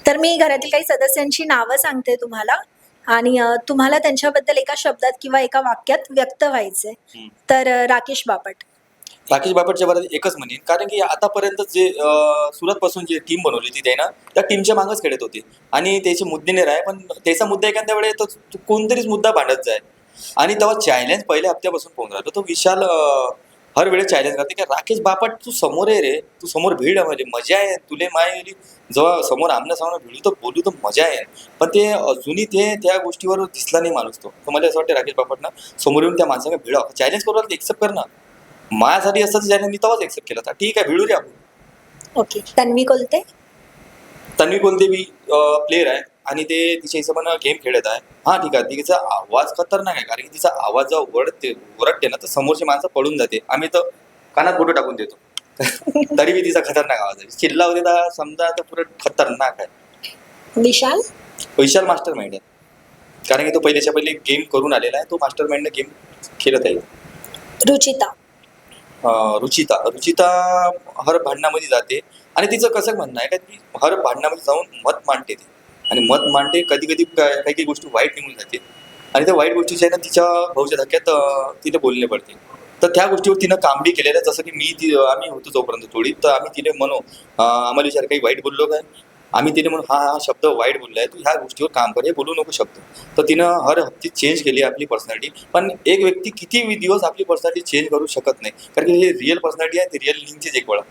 तर मी घरातील काही सदस्यांची नावं सांगते तुम्हाला आणि तुम्हाला त्यांच्याबद्दल एका शब्दात किंवा एका वाक्यात व्यक्त व्हायचंय. हम्म. तर राकेश बापट. राकेश बापटच्या बाबतीत एकच म्हणेन, कारण की आतापर्यंत जे सुरत पासून जी टीम बनवली होती त्यानं, त्या टीमच्या मागच खेळत होती आणि त्याचे मुद्दे नाही राहे, पण त्याचा मुद्दा एखाद्या वेळेस तो कोणतरीच मुद्दा भांडत जाय. आणि तेव्हा चॅलेंज पहिल्या हप्त्यापासून पाहून राहिलो तो विशाल हर वेळेस चॅलेंज करते की राकेश बापट तू समोर आहे रे, तू समोर भीड म्हणजे मजा आहे तुले माय जेव्हा समोर आमना सामना भिडू तर बोलू तर मजा आहे. पण ते अजूनही ते त्या गोष्टीवर दिसला नाही माणूस तो. तर मला असं वाटतं राकेश बापटनं समोर येऊन त्या माणसाला भिडा चॅलेंज करू एक्सेप्ट कर ना. माझ्यासाठी असं चॅलेंज मी तेव्हाच एक्सेप्ट केला होता. ठीक आहे भिडू रे आपण. ओके. तन्वी कोलते. तन्वी कोलते बी प्लेअर आहे आणि ते तिच्या हिशोबानं गेम खेळत आहे. हा ठीक आहे तिचा आवाज खतरनाक आहे, कारण की तिचा आवाज जेव्हा ओरडते ना तर समोरची माणसं पडून जाते. आम्ही तर कानात फोटो टाकून देतो. तरी बी तिचा खतरनाक आवाज आहे. चिल्ला होते तर समजा तर पुरं खतरनाक आहे. विशाल. विशाल मास्टर माइंड आहे, कारण की तो पहिल्याच्या पहिले गेम करून आलेला आहे. तो मास्टर माइंडने गेम खेळत आहे. रुचिता. रुचिता हर भांडणामध्ये जाते आणि तिचं कसं म्हणणं आहे का ती हर भांडणामध्ये जाऊन मत मांडते ती. आणि मत मांडते कधी कधी काही काही गोष्टी वाईट निघून जाते आणि त्या वाईट गोष्टीच्या आहे ना तिच्या भाऊच्या धक्क्यात तिला बोलणे पडते. तर त्या गोष्टीवर तिनं काम बी केलेलं आहे. जसं की आम्ही होतो जोपर्यंत थोडी तर आम्ही तिला म्हणू आम्हाला विचार काही वाईट बोललो काय, आम्ही तिने म्हणून हा शब्द वाईट बोललाय, तू ह्या गोष्टीवर काम कर, हे बोलू नको शब्द. तर तिनं हर हप्ते चेंज केली आपली पर्सनॅलिटी. पण एक व्यक्ती किती दिवस आपली पर्सनॅलिटी चेंज करू शकत नाही, कारण की हे रिअल पर्सनॅलिटी आहे, ती रिअल लिंकचीच एक वेळा.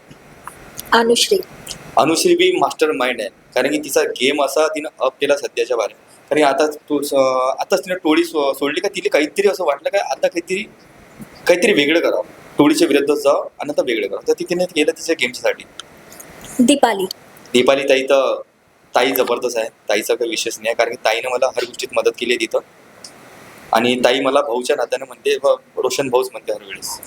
अनुश्री बी मास्टर माइंड आहे, कारण की तिचा गेम असा तिनं अप केला सध्याच्या बाहेर. कारण आताच तिने टोळी सोडली का तिला काहीतरी असं वाटलं का आता काहीतरी वेगळं करावं, टोळीच्या विरुद्ध जावं आणि आता वेगळं करावं. तर तिने केलं तिच्या गेमच्यासाठी. दीपाली ताई जबरदस्त आहे. ताईचा काही विशेष नाही आहे, कारण की ताईनं मला हर गोष्टीत मदत केली आहे तिथं. आणि ताई मला भाऊच्या नात्याने म्हणते, रोशन भाऊच म्हणते हर वेळेस.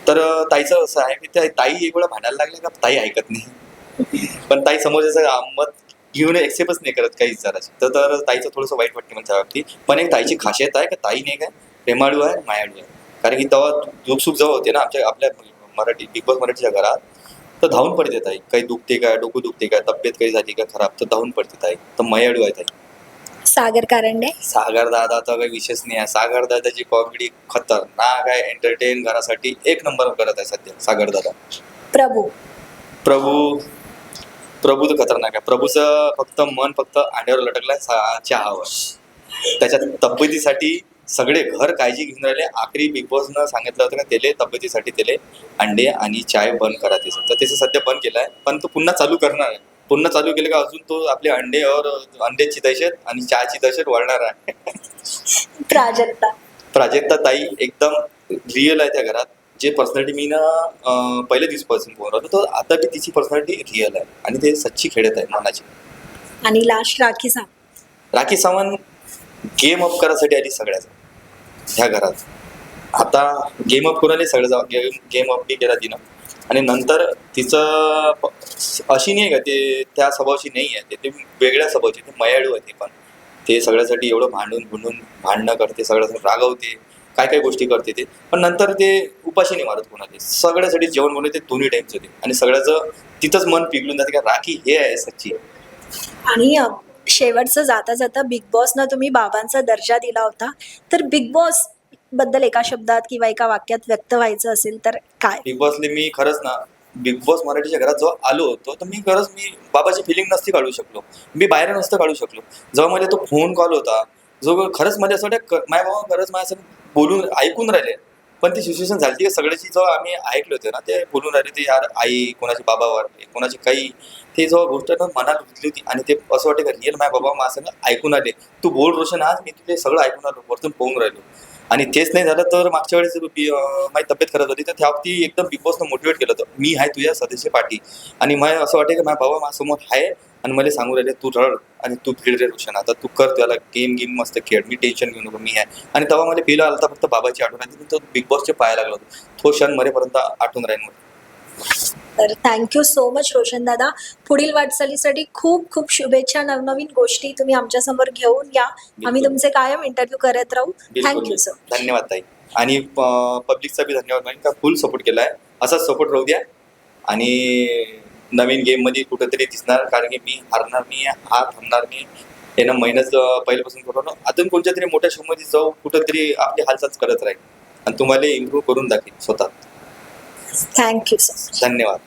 तर ताईचं असं आहे की त्या ताई एक वेळा भांडायला लागल्या का ताई ऐकत नाही. पण ताई समोरच्याचं मत घेऊन एक्सेप्टच नाही करत काही विचारायची. तर ताईचं थोडंसं वाईट वाटते म्हणजे बाबतीत. पण एक ताईची खासियत आहे की ताई नाही काय प्रेमाळू आहे, मायाळू आहे. कारण की तेव्हा दुःख जेव्हा होते ना आपल्या मराठी बिग बॉस मराठीच्या घरात, तर धावून पडते ताई. काही दुखते काय, डोकं दुखते काय, तब्येत काही झाली का खराब, तर धावून पडते ताई. तर मायाळू आहे ताई. सागर दादाचा काही विशेष नाही आहे. सागर दादाची कॉमेडी खतरनाक आहे, एंटरटेन घरासाठी एक नंबर करत आहे सध्या सागर दादा. प्रभू तर खतरनाक आहे. प्रभूचं फक्त अंड्यावर लटकलाय चहावर. त्याच्या तब्येतीसाठी सगळे घर काळजी घेऊन राहिले. आखरी बिग बॉसनं सांगितलं होतं का त्याले तब्येतीसाठी त्याले अंडे आणि चाय बंद करा त्याचं. तर त्याचं सध्या बंद केलं आहे, पण तो पुन्हा चालू करणार आहे. पुन्हा चालू केलं का अजून तो आपले अंड्याची दहशत आणि चहाची दहशत वाढणार आहे. प्राजक्ता ताई एकदम रिअल आहे त्या घरात. जे पर्सनॅलिटी मी ना पहिल्या दिवसापासून बोलत होतो, तर आता बी तिची पर्सनॅलिटी रिअल आहे आणि ते सच्ची खेळत आहे मनाची. आणि last Rakhi Sawant game up करायसाठी आली सगळ्याचा ह्या घरात. आता गेम अप करून सगळं गेम अप बी केला तिनं. आणि नंतर तिचं अशी नाही का ते त्या स्वभावाची नाही आहे, ते वेगळ्या स्वभावाची. ते मयाळू आहे. ते पण ते सगळ्यासाठी एवढं भांडणं करते, सगळ्यासाठी रागवते, काय गोष्टी करते ते. पण नंतर ते उपाशी नाही मारत कोणाचे. सगळ्यासाठी जेवण बनवते दोन्ही टाईमचं ते. आणि सगळ्याचं तिथंच मन पिघलून जाते का राखी हे आहे सच्ची. आणि शेवटचं जाता जाता बिग बॉसनं तुम्ही बाबांचा दर्जा दिला होता, तर बिग बॉस बद्दल एका शब्दात किंवा एका वाक्यात व्यक्त व्हायचं असेल तर काय? बिग बॉसले मी खरंच ना बिग बॉस मराठीच्या घरात जेव्हा आलो होतो तर मी बाबाची फिलिंग नसती काढू शकलो, मी बाहेर नसतं काढू शकलो. जेव्हा मला तो फोन कॉल होता, जो खरंच मला असं वाटतं माय बाबा खरंच माझ्यासाठी बोलून ऐकून राहिले. पण ती सिच्युएशन झाली की सगळ्याची जेव्हा आम्ही ऐकले होते ना ते बोलून राहिले, ते यार आई कोणाची बाबा वारले, कोणाची काही, ते जेव्हा गोष्ट मनात रुजली होती आणि ते असं वाटतं का रिअल माझ्या बाबा माझं ऐकून आले. तू बोल रोशन, आज मी तुझे सगळं ऐकून आलो, वरतून पाहून राहिलो. आणि तेच नाही झालं तर मागच्या वेळेस माझी तब्येत खराब झाली, तर त्या बाबतीत एकदम बिग बॉसनं मोटिवेट केलं होतं, मी आहे तुझ्या सदस्य पाठी. आणि मला असं वाटतं की माझ्या बाबा माझ्यासमोर आहे आणि मला सांगू राहिले तू रड आणि तू फिर रे रोशन, आता तू कर, त्याला गेम मस्त खेळ, मी टेन्शन घेऊ नको, मी आहे. आणि तेव्हा मला फील आला होता फक्त बाबाची आठवण आली, तो बिग बॉसचे पाहायला लागला होता. तो क्षण मरेपर्यंत आठवून राहील. तर थँक्यू सो मच रोशन दादा. पुढील वाटचालीसाठी खूप खूप शुभेच्छा. नवनवीन गोष्टी तुम्ही आमच्या समोर घेऊन या. आम्ही तुमचे कायम इंटरव्ह्यू करत राहू. Thank you so much. धन्यवाद ताई. आणि पब्लिकचा बी धन्यवाद, का फुल सपोर्ट केलाय, असाच सपोर्ट राहू द्या. आणि नवीन गेम मध्ये कुठेतरी दिसणार, कारण की मी हारणार नाही, हा थांबणार नाही. यानं मेहनत पहिल्यापासून करून अजून कोणत्या तरी मोठ्या शो मध्ये जाऊ, कुठेतरी आपली हालचाल करत राहील आणि तुम्हाला इम्प्रूव्ह करून दाखवेल स्वतः. Thank you so much. धन्यवाद.